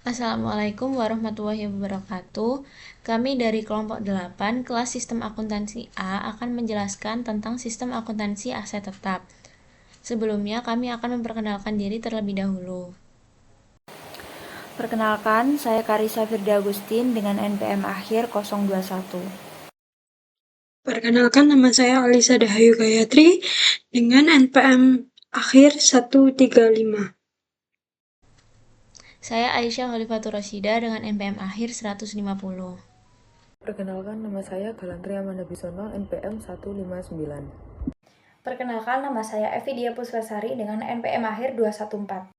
Assalamualaikum warahmatullahi wabarakatuh. Kami dari kelompok 8, kelas Sistem Akuntansi A akan menjelaskan tentang sistem akuntansi aset tetap. Sebelumnya, kami akan memperkenalkan diri terlebih dahulu. Perkenalkan, saya Karissa Firda Agustin dengan NPM akhir 021. Perkenalkan, nama saya Alisa Dahayu Gayatri dengan NPM akhir 135. Saya Aisyah Khalifatur Rasyida dengan NPM akhir 150. Perkenalkan, nama saya Galantri Amanda Bisono, NPM 159. Perkenalkan, nama saya Evi Dia Puswasari dengan NPM akhir 214.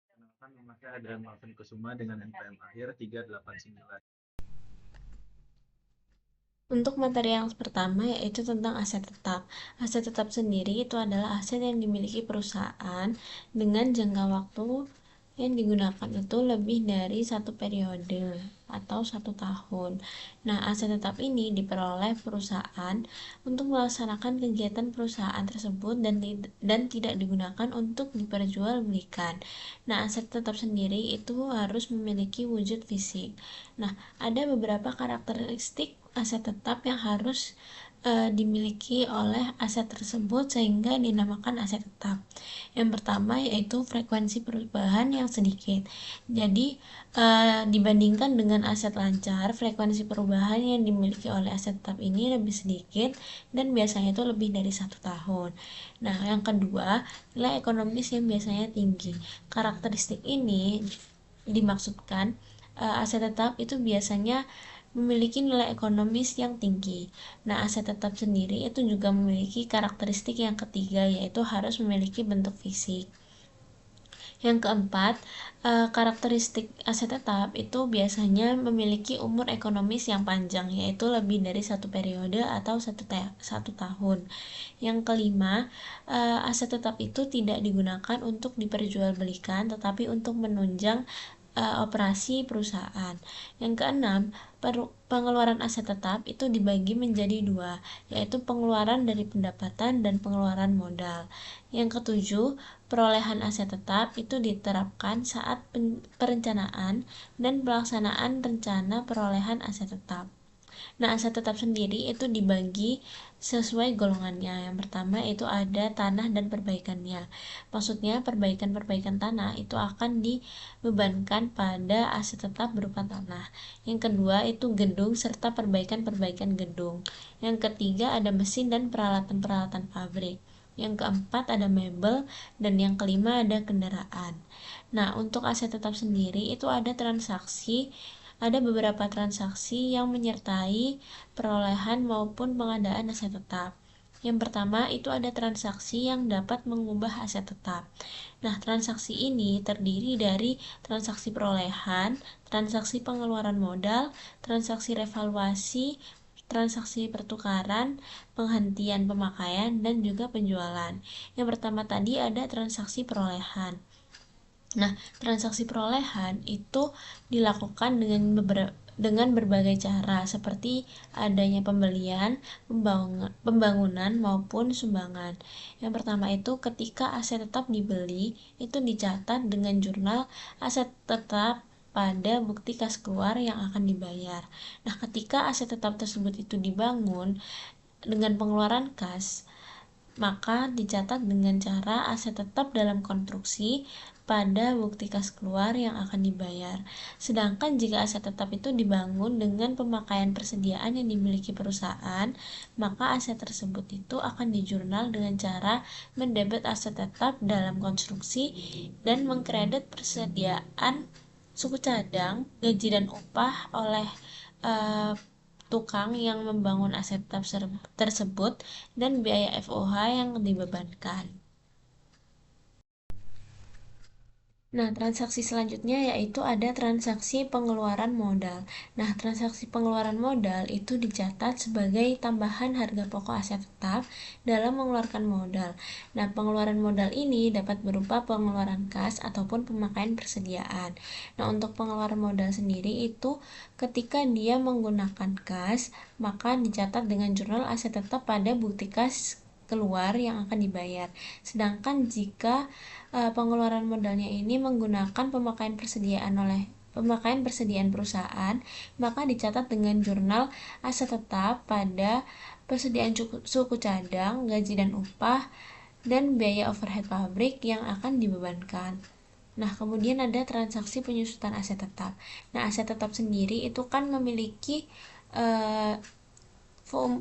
Perkenalkan, nama saya Adrian Marvin Kusuma dengan NPM akhir 389. Untuk materi yang pertama yaitu tentang aset tetap. Aset tetap sendiri itu adalah aset yang dimiliki perusahaan dengan jangka waktu yang digunakan itu lebih dari satu periode atau 1 tahun. Nah, aset tetap ini diperoleh perusahaan untuk melaksanakan kegiatan perusahaan tersebut dan tidak digunakan untuk diperjualbelikan. Nah, aset tetap sendiri itu harus memiliki wujud fisik. Nah, ada beberapa karakteristik aset tetap yang harus dimiliki oleh aset tersebut sehingga dinamakan aset tetap. Yang pertama yaitu frekuensi perubahan yang sedikit. Jadi dibandingkan dengan aset lancar, frekuensi perubahan yang dimiliki oleh aset tetap ini lebih sedikit dan biasanya itu lebih dari 1 tahun. Nah, yang kedua, nilai ekonomis yang biasanya tinggi. Karakteristik ini dimaksudkan aset tetap itu biasanya memiliki nilai ekonomis yang tinggi. Nah, aset tetap sendiri itu juga memiliki karakteristik yang ketiga, yaitu harus memiliki bentuk fisik. Yang keempat, karakteristik aset tetap itu biasanya memiliki umur ekonomis yang panjang, yaitu lebih dari satu periode atau satu tahun. Yang kelima, aset tetap itu tidak digunakan untuk diperjualbelikan, tetapi untuk menunjang operasi perusahaan. Yang keenam, pengeluaran aset tetap itu dibagi menjadi dua, yaitu pengeluaran dari pendapatan dan pengeluaran modal. Yang ketujuh, perolehan aset tetap itu diterapkan saat perencanaan dan pelaksanaan rencana perolehan aset tetap. Nah, aset tetap sendiri itu dibagi sesuai golongannya. Yang pertama itu ada tanah dan perbaikannya. Maksudnya perbaikan-perbaikan tanah itu akan dibebankan pada aset tetap berupa tanah. Yang kedua itu gedung serta perbaikan-perbaikan gedung. Yang ketiga ada mesin dan peralatan-peralatan pabrik. Yang keempat ada mebel dan yang kelima ada kendaraan. Nah, untuk aset tetap sendiri itu ada beberapa transaksi yang menyertai perolehan maupun pengadaan aset tetap. Yang pertama itu ada transaksi yang dapat mengubah aset tetap. Nah, transaksi ini terdiri dari transaksi perolehan, transaksi pengeluaran modal, transaksi revaluasi, transaksi pertukaran, penghentian pemakaian, dan juga penjualan. Yang pertama tadi ada transaksi perolehan. Nah, transaksi perolehan itu dilakukan dengan berbagai cara seperti adanya pembelian, pembangunan maupun sumbangan. Yang pertama itu ketika aset tetap dibeli itu dicatat dengan jurnal aset tetap pada bukti kas keluar yang akan dibayar. Nah, ketika aset tetap tersebut itu dibangun dengan pengeluaran kas, maka dicatat dengan cara aset tetap dalam konstruksi pada bukti kas keluar yang akan dibayar. Sedangkan jika aset tetap itu dibangun dengan pemakaian persediaan yang dimiliki perusahaan, maka aset tersebut itu akan dijurnal dengan cara mendebet aset tetap dalam konstruksi dan mengkredit persediaan suku cadang, gaji dan upah oleh tukang yang membangun aset tersebut dan biaya FOH yang dibebankan. Nah, transaksi selanjutnya yaitu ada transaksi pengeluaran modal. Nah, transaksi pengeluaran modal itu dicatat sebagai tambahan harga pokok aset tetap dalam mengeluarkan modal. Nah, pengeluaran modal ini dapat berupa pengeluaran kas ataupun pemakaian persediaan. Nah, untuk pengeluaran modal sendiri itu ketika dia menggunakan kas, maka dicatat dengan jurnal aset tetap pada bukti kas keluar yang akan dibayar. Sedangkan jika pengeluaran modalnya ini menggunakan pemakaian persediaan perusahaan, maka dicatat dengan jurnal aset tetap pada persediaan suku cadang, gaji dan upah, dan biaya overhead pabrik yang akan dibebankan. Nah, kemudian ada transaksi penyusutan aset tetap. Nah, aset tetap sendiri itu kan memiliki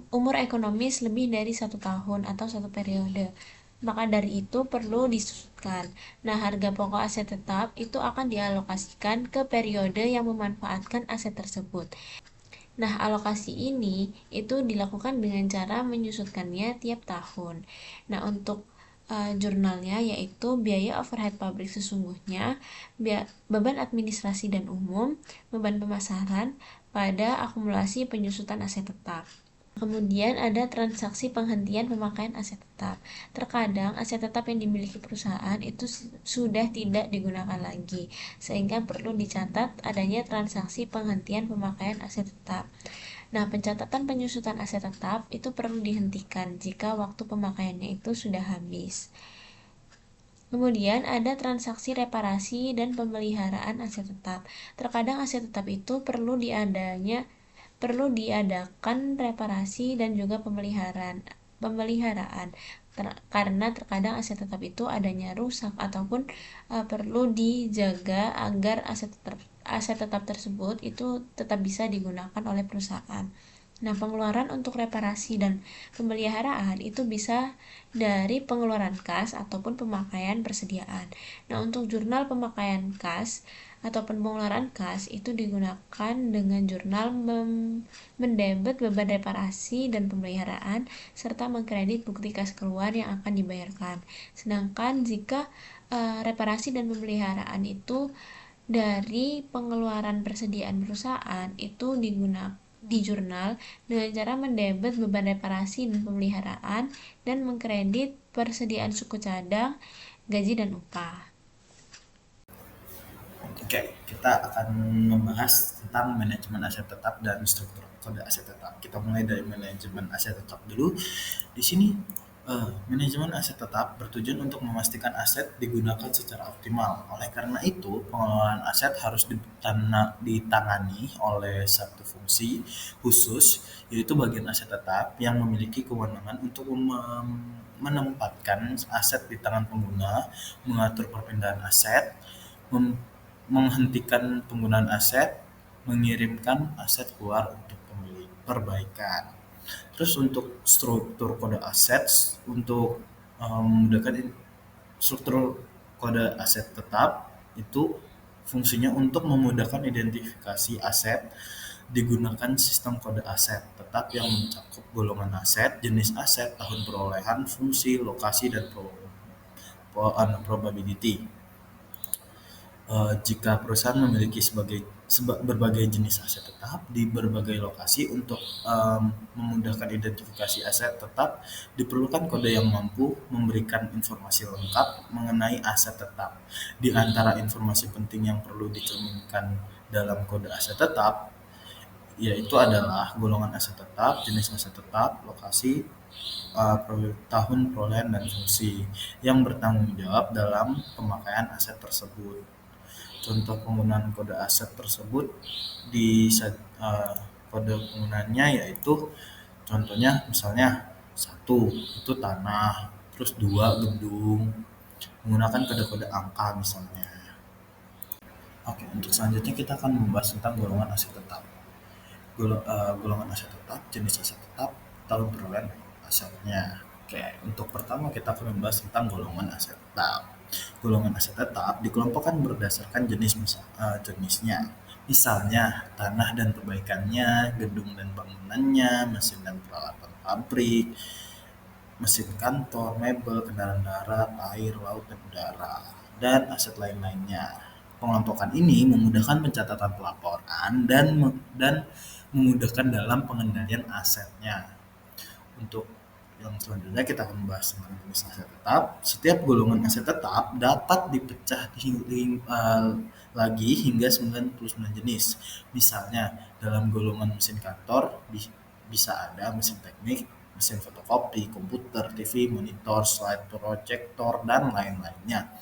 umur ekonomis lebih dari 1 tahun atau 1 periode. Maka dari itu perlu disusutkan. Nah, harga pokok aset tetap itu akan dialokasikan ke periode yang memanfaatkan aset tersebut. Nah, alokasi ini itu dilakukan dengan cara menyusutkannya tiap tahun. Nah, untuk jurnalnya yaitu biaya overhead pabrik sesungguhnya, beban administrasi dan umum, beban pemasaran pada akumulasi penyusutan aset tetap. Kemudian ada transaksi penghentian pemakaian aset tetap. Terkadang aset tetap yang dimiliki perusahaan itu sudah tidak digunakan lagi, sehingga perlu dicatat adanya transaksi penghentian pemakaian aset tetap. Nah, pencatatan penyusutan aset tetap itu perlu dihentikan jika waktu pemakaiannya itu sudah habis. Kemudian ada transaksi reparasi dan pemeliharaan aset tetap. Terkadang aset tetap itu perlu diadakan reparasi dan juga pemeliharaan karena terkadang aset tetap itu adanya rusak ataupun perlu dijaga agar aset tetap tersebut itu tetap bisa digunakan oleh perusahaan. Nah, pengeluaran untuk reparasi dan pemeliharaan itu bisa dari pengeluaran kas ataupun pemakaian persediaan. Nah, untuk jurnal pemakaian kas ataupun pengeluaran kas itu digunakan dengan jurnal mendebet beban reparasi dan pemeliharaan serta mengkredit bukti kas keluar yang akan dibayarkan. Sedangkan jika reparasi dan pemeliharaan itu dari pengeluaran persediaan perusahaan itu digunakan di jurnal dengan cara mendebet beban reparasi dan pemeliharaan dan mengkredit persediaan suku cadang, gaji dan upah. Oke, kita akan membahas tentang manajemen aset tetap dan struktur kode aset tetap. Kita mulai dari manajemen aset tetap dulu. Di sini manajemen aset tetap bertujuan untuk memastikan aset digunakan secara optimal. Oleh karena itu, pengelolaan aset harus ditangani oleh satu fungsi khusus, yaitu bagian aset tetap yang memiliki kewenangan untuk menempatkan aset di tangan pengguna, mengatur perpindahan aset, menghentikan penggunaan aset, mengirimkan aset keluar untuk perbaikan. Terus untuk struktur kode aset, untuk memudahkan struktur kode aset tetap itu fungsinya untuk memudahkan identifikasi aset, digunakan sistem kode aset tetap yang mencakup golongan aset, jenis aset, tahun perolehan, fungsi, lokasi, dan probability. Jika perusahaan memiliki berbagai jenis aset tetap di berbagai lokasi, untuk memudahkan identifikasi aset tetap diperlukan kode yang mampu memberikan informasi lengkap mengenai aset tetap. Di antara informasi penting yang perlu dicerminkan dalam kode aset tetap yaitu adalah golongan aset tetap, jenis aset tetap, lokasi, tahun perolehan, dan fungsi yang bertanggung jawab dalam pemakaian aset tersebut. Contoh penggunaan kode aset tersebut kode penggunaannya yaitu contohnya misalnya 1 itu tanah, terus 2 gedung, menggunakan kode-kode angka misalnya. Oke, untuk selanjutnya kita akan membahas tentang golongan aset tetap. Golongan aset tetap, jenis aset tetap, tahun perolehan asetnya. Oke, untuk pertama kita akan membahas tentang golongan aset tetap. Golongan aset tetap dikelompokkan berdasarkan jenisnya. Misalnya tanah dan perbaikannya, gedung dan bangunannya, mesin dan peralatan pabrik, mesin kantor, mebel, kendaraan darat, air, laut, dan udara, dan aset lain-lainnya. Pengelompokan ini memudahkan pencatatan pelaporan dan memudahkan dalam pengendalian asetnya. Untuk yang selanjutnya kita akan membahas tentang jenis aset tetap. Setiap golongan aset tetap dapat dipecah lagi hingga 99 jenis. Misalnya dalam golongan mesin kantor bisa ada mesin teknik, mesin fotokopi, komputer, TV, monitor, slide projector, dan lain-lainnya.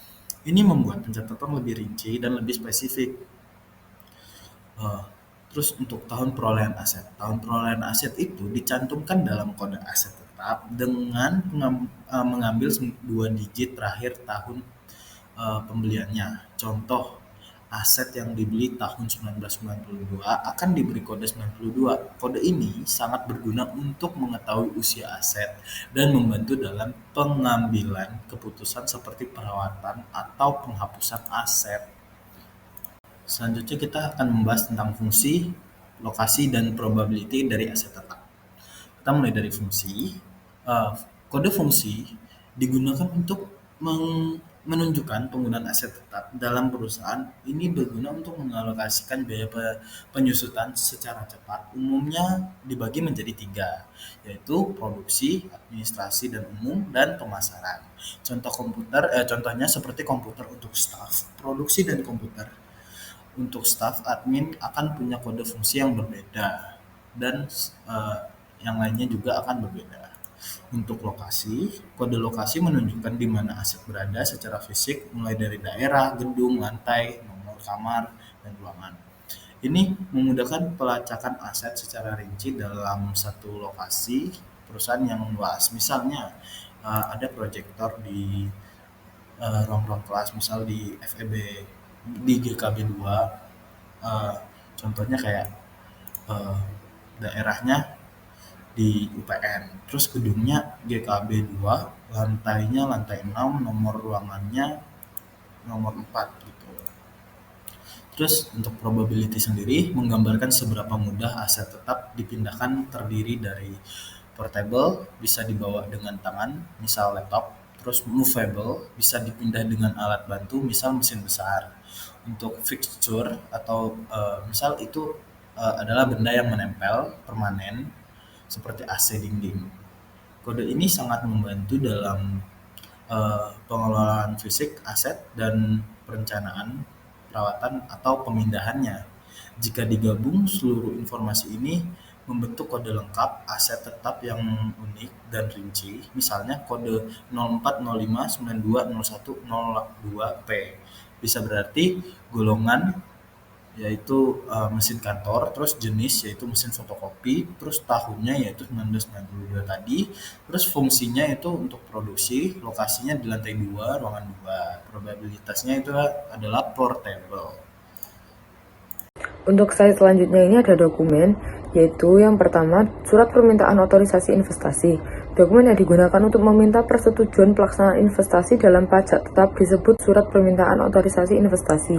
Ini membuat pencatatan lebih rinci dan lebih spesifik. Eh, Terus untuk tahun perolehan aset. Tahun perolehan aset itu dicantumkan dalam kode aset tetap dengan mengambil 2 digit terakhir tahun pembeliannya. Contoh, aset yang dibeli tahun 1992 akan diberi kode 92. Kode ini sangat berguna untuk mengetahui usia aset dan membantu dalam pengambilan keputusan seperti perawatan atau penghapusan aset. Selanjutnya kita akan membahas tentang fungsi, lokasi, dan probability dari aset tetap. Kita mulai dari fungsi. Kode fungsi digunakan untuk menunjukkan penggunaan aset tetap dalam perusahaan. Ini berguna untuk mengalokasikan biaya penyusutan secara cepat. Umumnya dibagi menjadi 3, yaitu produksi, administrasi dan umum, dan pemasaran. Contohnya seperti komputer untuk staf, produksi, dan komputer. Untuk staf admin akan punya kode fungsi yang berbeda dan yang lainnya juga akan berbeda. Untuk lokasi, kode lokasi menunjukkan di mana aset berada secara fisik, mulai dari daerah, gedung, lantai, nomor kamar, dan ruangan. Ini memudahkan pelacakan aset secara rinci dalam satu lokasi perusahaan yang luas. Misalnya ada proyektor di ruang-ruang kelas, misal di FEB, di GKB 2, contohnya kayak daerahnya di UPN, terus gedungnya GKB 2, lantainya lantai 6, nomor ruangannya nomor 4 gitu. Terus untuk probability sendiri menggambarkan seberapa mudah aset tetap dipindahkan, terdiri dari portable, bisa dibawa dengan tangan, misal laptop. Terus movable, bisa dipindah dengan alat bantu, misal mesin besar. Untuk fixture atau misal itu adalah benda yang menempel permanen seperti AC dinding. Kode ini sangat membantu dalam pengelolaan fisik aset dan perencanaan perawatan atau pemindahannya. Jika digabung, seluruh informasi ini membentuk kode lengkap aset tetap yang unik dan rinci. Misalnya kode 0405920102P bisa berarti golongan yaitu mesin kantor, terus jenis yaitu mesin fotokopi, terus tahunnya yaitu 1992 tadi, terus fungsinya itu untuk produksi, lokasinya di lantai 2, ruangan 2, probabilitasnya itu adalah portable. Untuk slide selanjutnya ini ada dokumen, yaitu yang pertama surat permintaan otorisasi investasi. Dokumen yang digunakan untuk meminta persetujuan pelaksanaan investasi dalam pajak tetap disebut surat permintaan otorisasi investasi.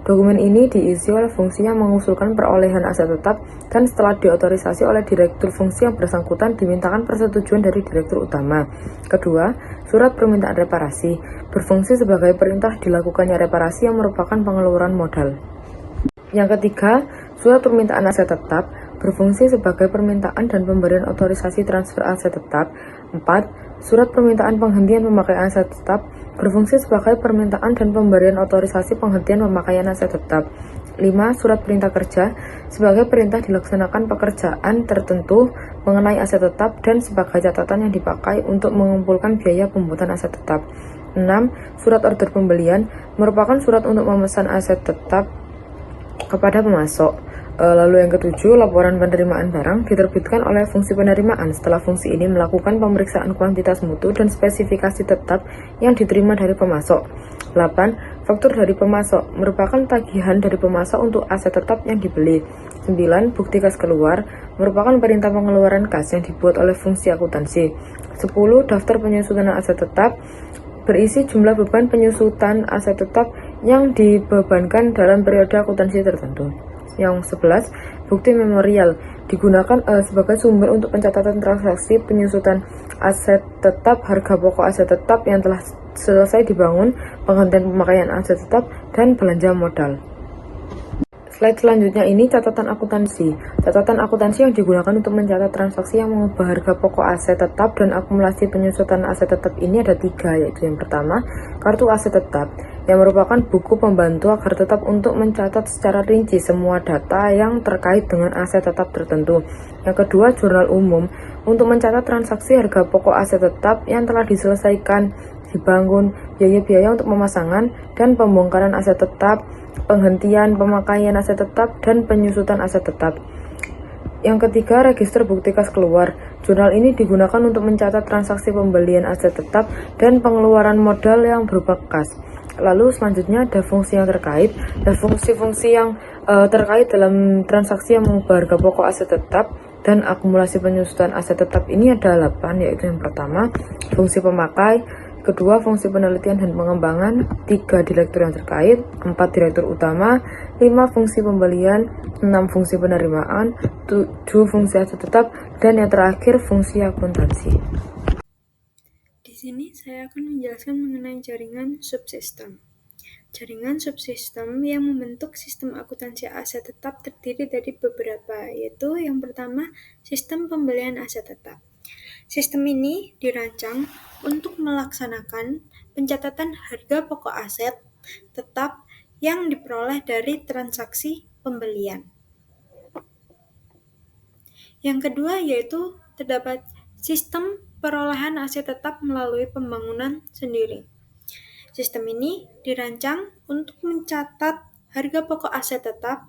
Dokumen ini diisi oleh fungsi yang mengusulkan perolehan aset tetap dan setelah diotorisasi oleh direktur fungsi yang bersangkutan dimintakan persetujuan dari direktur utama. Kedua, surat permintaan reparasi berfungsi sebagai perintah dilakukannya reparasi yang merupakan pengeluaran modal. Yang ketiga, surat permintaan aset tetap berfungsi sebagai permintaan dan pemberian otorisasi transfer aset tetap. 4. Surat permintaan penghentian pemakaian aset tetap berfungsi sebagai permintaan dan pemberian otorisasi penghentian pemakaian aset tetap. 5. Surat perintah kerja sebagai perintah dilaksanakan pekerjaan tertentu mengenai aset tetap dan sebagai catatan yang dipakai untuk mengumpulkan biaya pembuatan aset tetap. 6. Surat order pembelian merupakan surat untuk memesan aset tetap kepada pemasok. Lalu yang ketujuh, laporan penerimaan barang diterbitkan oleh fungsi penerimaan setelah fungsi ini melakukan pemeriksaan kuantitas mutu dan spesifikasi tetap yang diterima dari pemasok. 8. Faktur dari pemasok merupakan tagihan dari pemasok untuk aset tetap yang dibeli. 9. Bukti kas keluar merupakan perintah pengeluaran kas yang dibuat oleh fungsi akuntansi. 10. Daftar penyusutan aset tetap berisi jumlah beban penyusutan aset tetap yang dibebankan dalam periode akuntansi tertentu. Yang 11, bukti memorial digunakan sebagai sumber untuk pencatatan transaksi penyusutan aset tetap, harga pokok aset tetap yang telah selesai dibangun, penghentian pemakaian aset tetap, dan belanja modal. Slide selanjutnya ini catatan akuntansi. Catatan akuntansi yang digunakan untuk mencatat transaksi yang mengubah harga pokok aset tetap dan akumulasi penyusutan aset tetap ini ada 3, yaitu yang pertama, kartu aset tetap. yang merupakan buku pembantu agar tetap untuk mencatat secara rinci semua data yang terkait dengan aset tetap tertentu. Yang kedua, jurnal umum untuk mencatat transaksi harga pokok aset tetap yang telah diselesaikan, dibangun, biaya-biaya untuk pemasangan dan pembongkaran aset tetap, penghentian pemakaian aset tetap, dan penyusutan aset tetap. Yang ketiga, register bukti kas keluar. Jurnal ini digunakan untuk mencatat transaksi pembelian aset tetap dan pengeluaran modal yang berupa kas. Lalu selanjutnya ada fungsi yang terkait. Dan fungsi-fungsi yang terkait dalam transaksi yang mengubah harga pokok aset tetap dan akumulasi penyusutan aset tetap ini ada 8, yaitu yang pertama, fungsi pemakai, kedua, fungsi penelitian dan pengembangan, 3, direktur yang terkait, 4, direktur utama, 5, fungsi pembelian, 6, fungsi penerimaan, 7, fungsi aset tetap, dan yang terakhir, fungsi akuntansi. Di sini saya akan menjelaskan mengenai jaringan subsistem. Jaringan subsistem yang membentuk sistem akuntansi aset tetap terdiri dari beberapa, yaitu yang pertama, sistem pembelian aset tetap. Sistem ini dirancang untuk melaksanakan pencatatan harga pokok aset tetap yang diperoleh dari transaksi pembelian. Yang kedua yaitu terdapat sistem perolehan aset tetap melalui pembangunan sendiri. Sistem ini dirancang untuk mencatat harga pokok aset tetap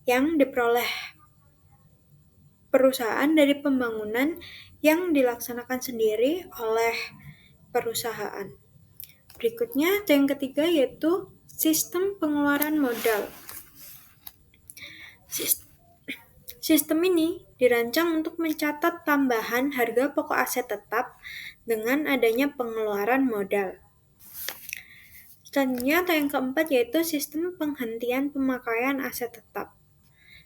yang diperoleh perusahaan dari pembangunan yang dilaksanakan sendiri oleh perusahaan. Berikutnya, yang ketiga yaitu sistem pengeluaran modal. Sistem ini dirancang untuk mencatat tambahan harga pokok aset tetap dengan adanya pengeluaran modal. Selanjutnya, yang keempat yaitu sistem penghentian pemakaian aset tetap.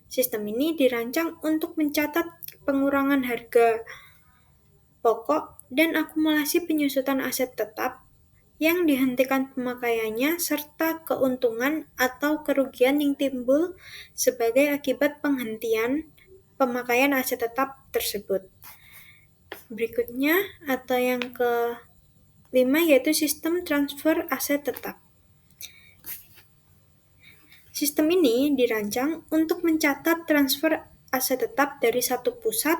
Sistem ini dirancang untuk mencatat pengurangan harga pokok dan akumulasi penyusutan aset tetap yang dihentikan pemakaiannya serta keuntungan atau kerugian yang timbul sebagai akibat penghentian pemakaian aset tetap tersebut. Berikutnya atau yang kelima yaitu sistem transfer aset tetap. Sistem ini dirancang untuk mencatat transfer aset tetap dari satu pusat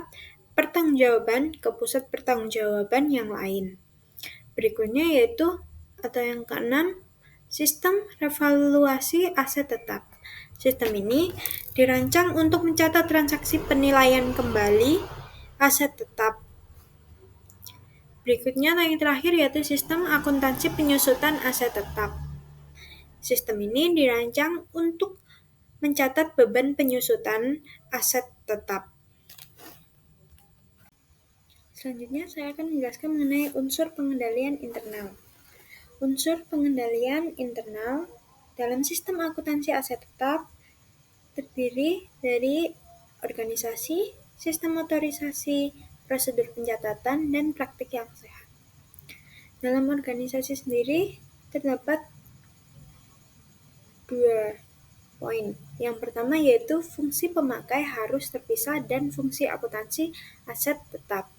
pertanggungjawaban ke pusat pertanggungjawaban yang lain. Berikutnya yaitu atau yang keenam, sistem revaluasi aset tetap. Sistem ini dirancang untuk mencatat transaksi penilaian kembali aset tetap. Berikutnya yang terakhir yaitu sistem akuntansi penyusutan aset tetap. Sistem ini dirancang untuk mencatat beban penyusutan aset tetap. Selanjutnya saya akan menjelaskan mengenai unsur pengendalian internal. Unsur pengendalian internal dalam sistem akuntansi aset tetap terdiri dari organisasi, sistem otorisasi, prosedur pencatatan, dan praktik yang sehat. Dalam organisasi sendiri terdapat 2 poin. Yang pertama yaitu fungsi pemakai harus terpisah dan fungsi akuntansi aset tetap.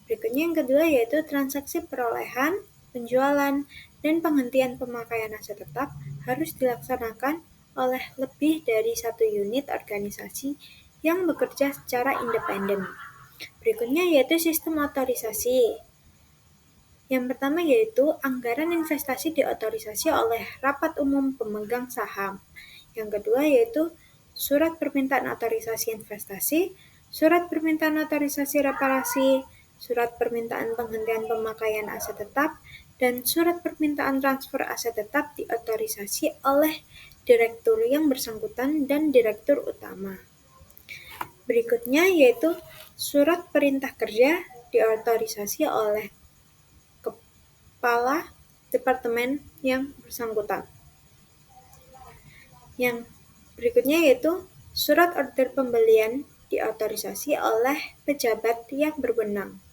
Berikutnya yang kedua yaitu transaksi perolehan, penjualan, dan penghentian pemakaian aset tetap harus dilaksanakan oleh lebih dari satu unit organisasi yang bekerja secara independen. Berikutnya yaitu sistem otorisasi. Yang pertama yaitu anggaran investasi diotorisasi oleh rapat umum pemegang saham. Yang kedua yaitu surat permintaan otorisasi investasi, surat permintaan otorisasi reparasi, surat permintaan penghentian pemakaian aset tetap, dan surat permintaan transfer aset tetap diotorisasi oleh direktur yang bersangkutan dan direktur utama. Berikutnya yaitu surat perintah kerja diotorisasi oleh kepala departemen yang bersangkutan. Yang berikutnya yaitu surat order pembelian diotorisasi oleh pejabat yang berwenang.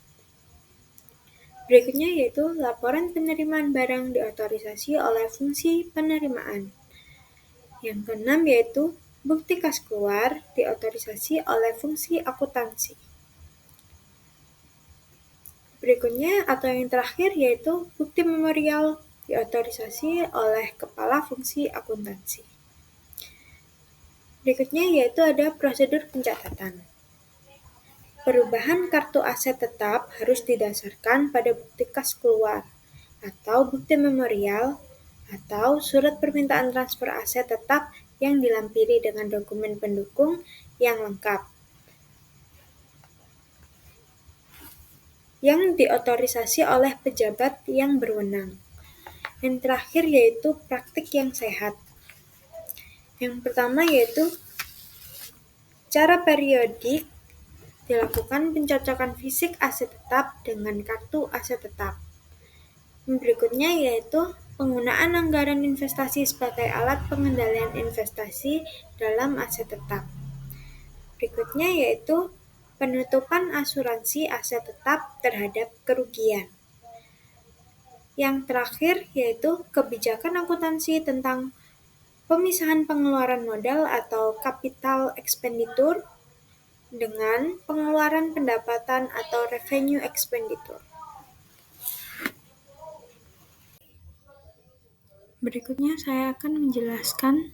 Berikutnya yaitu laporan penerimaan barang diotorisasi oleh fungsi penerimaan. Yang keenam yaitu bukti kas keluar diotorisasi oleh fungsi akuntansi. Berikutnya atau yang terakhir yaitu bukti memorial diotorisasi oleh Kepala Fungsi Akuntansi. Berikutnya yaitu ada prosedur pencatatan. Perubahan kartu aset tetap harus didasarkan pada bukti kas keluar atau bukti memorial atau surat permintaan transfer aset tetap yang dilampiri dengan dokumen pendukung yang lengkap, yang diotorisasi oleh pejabat yang berwenang. Yang terakhir yaitu praktik yang sehat. Yang pertama yaitu cara periodik dilakukan pencocokan fisik aset tetap dengan kartu aset tetap. Berikutnya yaitu penggunaan anggaran investasi sebagai alat pengendalian investasi dalam aset tetap. Berikutnya yaitu penutupan asuransi aset tetap terhadap kerugian. Yang terakhir yaitu kebijakan akuntansi tentang pemisahan pengeluaran modal atau capital expenditure dengan pengeluaran pendapatan atau revenue expenditure. Berikutnya saya akan menjelaskan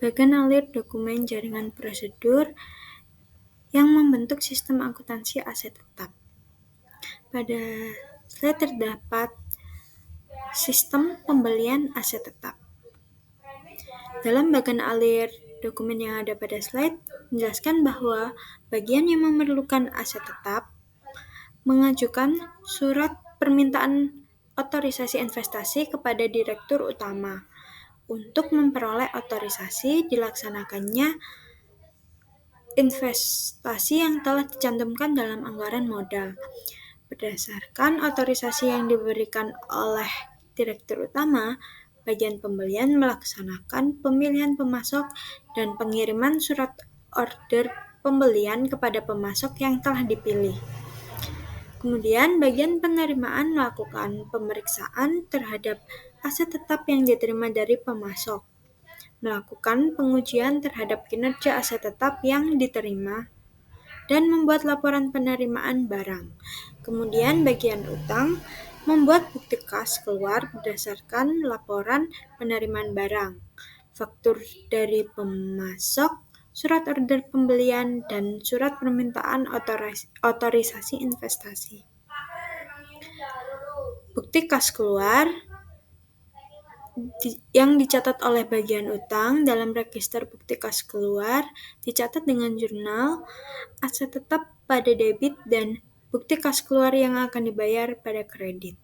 bagan alir dokumen jaringan prosedur yang membentuk sistem akuntansi aset tetap. Pada slide terdapat sistem pembelian aset tetap. Dalam bagan alir dokumen yang ada pada slide, menjelaskan bahwa bagian yang memerlukan aset tetap mengajukan surat permintaan otorisasi investasi kepada Direktur Utama untuk memperoleh otorisasi dilaksanakannya investasi yang telah dicantumkan dalam anggaran modal. Berdasarkan otorisasi yang diberikan oleh Direktur Utama, bagian pembelian melaksanakan pemilihan pemasok dan pengiriman surat order pembelian kepada pemasok yang telah dipilih. Kemudian bagian penerimaan melakukan pemeriksaan terhadap aset tetap yang diterima dari pemasok, melakukan pengujian terhadap kinerja aset tetap yang diterima, dan membuat laporan penerimaan barang. Kemudian bagian utang membuat bukti kas keluar berdasarkan laporan penerimaan barang, faktur dari pemasok, surat order pembelian, dan surat permintaan otorisasi investasi. Bukti kas keluar yang dicatat oleh bagian utang dalam register bukti kas keluar dicatat dengan jurnal aset tetap pada debit dan bukti kas keluar yang akan dibayar pada kredit.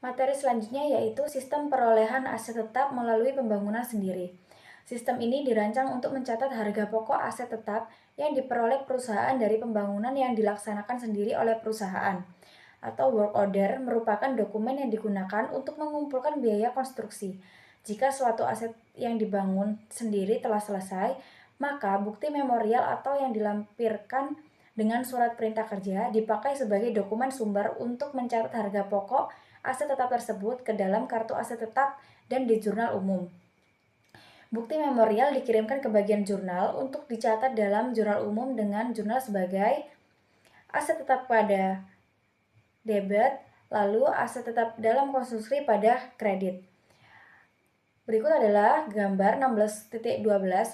Materi selanjutnya yaitu sistem perolehan aset tetap melalui pembangunan sendiri. Sistem ini dirancang untuk mencatat harga pokok aset tetap yang diperoleh perusahaan dari pembangunan yang dilaksanakan sendiri oleh perusahaan. Atau work order merupakan dokumen yang digunakan untuk mengumpulkan biaya konstruksi. Jika suatu aset yang dibangun sendiri telah selesai, maka bukti memorial atau yang dilampirkan dengan surat perintah kerja dipakai sebagai dokumen sumber untuk mencatat harga pokok aset tetap tersebut ke dalam kartu aset tetap dan di jurnal umum. Bukti memorial dikirimkan ke bagian jurnal untuk dicatat dalam jurnal umum dengan jurnal sebagai aset tetap pada debit, lalu aset tetap dalam konstruksi pada kredit. Berikut adalah gambar 16.12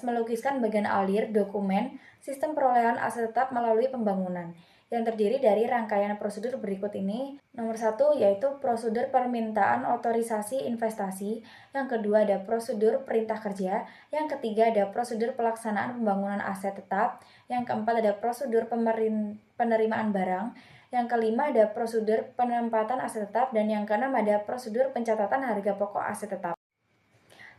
melukiskan bagian alir dokumen sistem perolehan aset tetap melalui pembangunan yang terdiri dari rangkaian prosedur berikut ini. Nomor 1 yaitu prosedur permintaan otorisasi investasi, yang kedua ada prosedur perintah kerja, yang ketiga ada prosedur pelaksanaan pembangunan aset tetap, yang keempat ada prosedur penerimaan barang, yang kelima ada prosedur penempatan aset tetap, dan yang keenam ada prosedur pencatatan harga pokok aset tetap.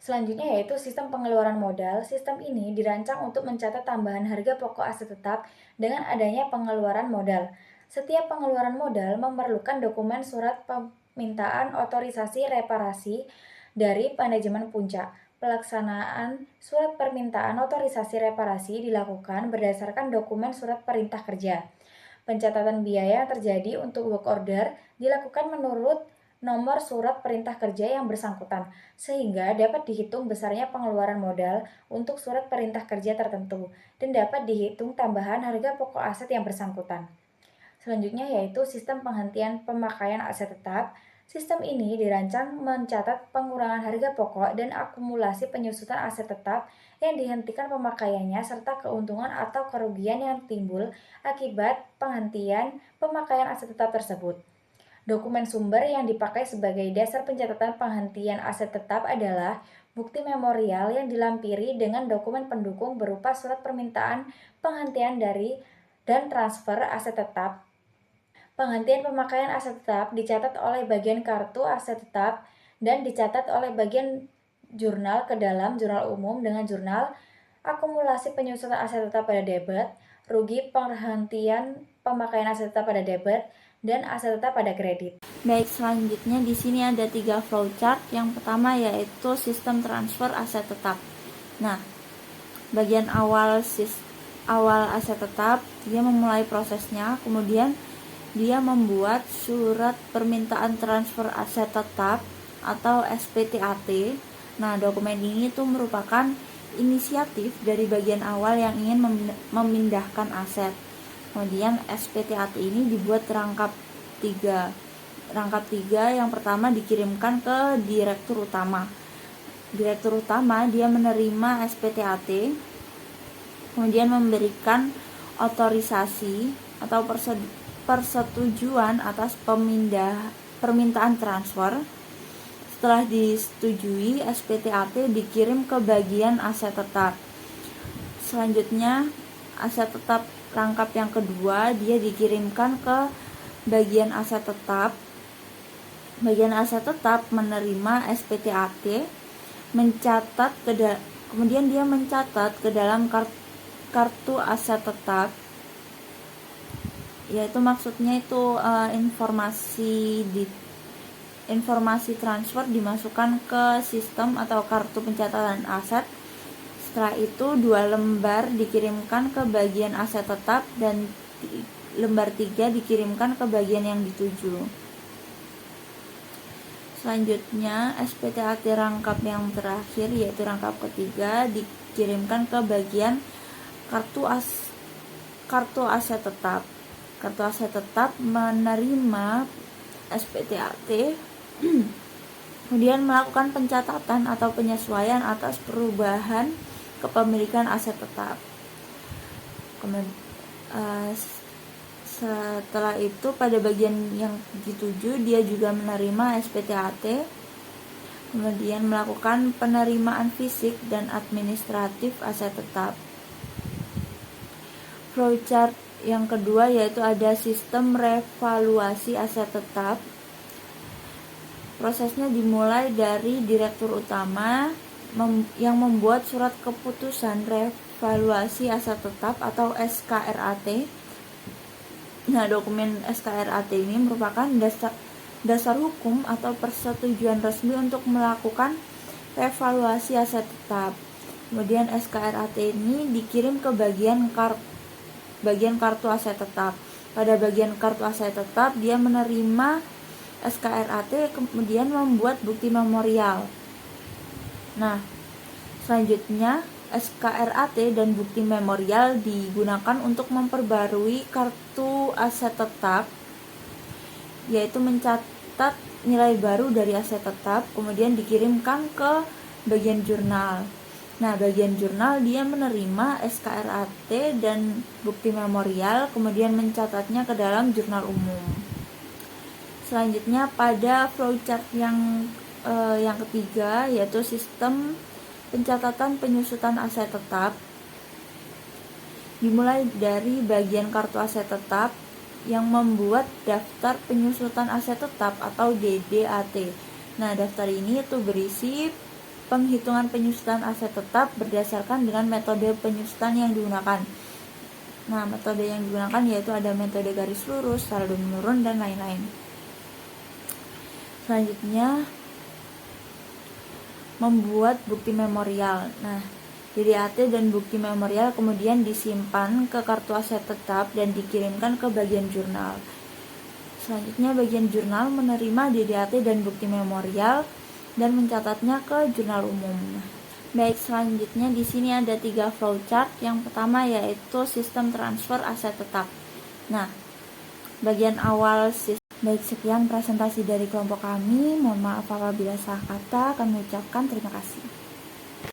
Selanjutnya yaitu sistem pengeluaran modal. Sistem ini dirancang untuk mencatat tambahan harga pokok aset tetap dengan adanya pengeluaran modal. Setiap pengeluaran modal memerlukan dokumen surat permintaan otorisasi reparasi dari manajemen puncak. Pelaksanaan surat permintaan otorisasi reparasi dilakukan berdasarkan dokumen surat perintah kerja. Pencatatan biaya yang terjadi untuk work order dilakukan menurut nomor surat perintah kerja yang bersangkutan, sehingga dapat dihitung besarnya pengeluaran modal untuk surat perintah kerja tertentu, dan dapat dihitung tambahan harga pokok aset yang bersangkutan. Selanjutnya yaitu sistem penghentian pemakaian aset tetap. Sistem ini dirancang mencatat pengurangan harga pokok dan akumulasi penyusutan aset tetap yang dihentikan pemakaiannya serta keuntungan atau kerugian yang timbul akibat penghentian pemakaian aset tetap tersebut. Dokumen sumber yang dipakai sebagai dasar pencatatan penghentian aset tetap adalah bukti memorial yang dilampiri dengan dokumen pendukung berupa surat permintaan penghentian dan transfer aset tetap. Penghentian pemakaian aset tetap dicatat oleh bagian kartu aset tetap dan dicatat oleh bagian jurnal ke dalam jurnal umum dengan jurnal akumulasi penyusutan aset tetap pada debit, rugi penghentian pemakaian aset tetap pada debit, dan aset tetap pada kredit. Baik, selanjutnya di sini ada 3 flowchart. Yang pertama yaitu sistem transfer aset tetap. Nah, bagian awal aset tetap, dia memulai prosesnya, kemudian dia membuat surat permintaan transfer aset tetap atau SPTAT. Nah, dokumen ini tuh merupakan inisiatif dari bagian awal yang ingin memindahkan aset. Kemudian SPTAT ini dibuat rangkap 3. Rangkap 3 yang pertama dikirimkan ke direktur utama. Direktur utama dia menerima SPTAT, kemudian memberikan otorisasi atau persetujuan atas permintaan transfer. Setelah disetujui, SPTAT dikirim ke bagian aset tetap. Selanjutnya, aset tetap rangkap yang kedua dia dikirimkan ke bagian aset tetap. Bagian aset tetap menerima SPTAT, kemudian dia mencatat ke dalam kartu aset tetap, yaitu maksudnya itu informasi transfer dimasukkan ke sistem atau kartu pencatatan aset. Setelah itu 2 lembar dikirimkan ke bagian aset tetap dan lembar 3 dikirimkan ke bagian yang dituju. Selanjutnya SPTAT rangkap yang terakhir yaitu rangkap ketiga dikirimkan ke bagian kartu aset tetap. Kartu aset tetap menerima SPTAT kemudian melakukan pencatatan atau penyesuaian atas perubahan kepemilikan aset tetap. Setelah itu pada bagian yang dituju dia juga menerima SPTAT, kemudian melakukan penerimaan fisik dan administratif aset tetap. Flowchart yang kedua yaitu ada sistem revaluasi aset tetap. Prosesnya dimulai dari direktur utama yang membuat surat keputusan revaluasi aset tetap atau SKRAT. Nah, dokumen SKRAT ini merupakan dasar hukum atau persetujuan resmi untuk melakukan revaluasi aset tetap. Kemudian SKRAT ini dikirim ke bagian kartu aset tetap. Pada bagian kartu aset tetap dia menerima SKRAT kemudian membuat bukti memorial. Nah, selanjutnya SKRAT dan bukti memorial digunakan untuk memperbarui kartu aset tetap, yaitu mencatat nilai baru dari aset tetap kemudian dikirimkan ke bagian jurnal. Nah, bagian jurnal dia menerima SKRAT dan bukti memorial kemudian mencatatnya ke dalam jurnal umum. Selanjutnya pada flowchart yang ketiga yaitu sistem pencatatan penyusutan aset tetap. Dimulai dari bagian kartu aset tetap yang membuat daftar penyusutan aset tetap atau DDAT. Nah, daftar ini itu berisi penghitungan penyusutan aset tetap berdasarkan dengan metode penyusutan yang digunakan. Nah, metode yang digunakan yaitu ada metode garis lurus, saldo menurun, dan lain-lain. Selanjutnya membuat bukti memorial. Nah, DDAT dan bukti memorial kemudian disimpan ke kartu aset tetap dan dikirimkan ke bagian jurnal. Selanjutnya bagian jurnal menerima DDAT dan bukti memorial dan mencatatnya ke jurnal umum. Baik, selanjutnya di sini ada 3 flowchart. Yang pertama yaitu sistem transfer aset tetap. Nah, bagian awal Baik, sekian presentasi dari kelompok kami. Mohon maaf apabila salah kata. Kami ucapkan terima kasih.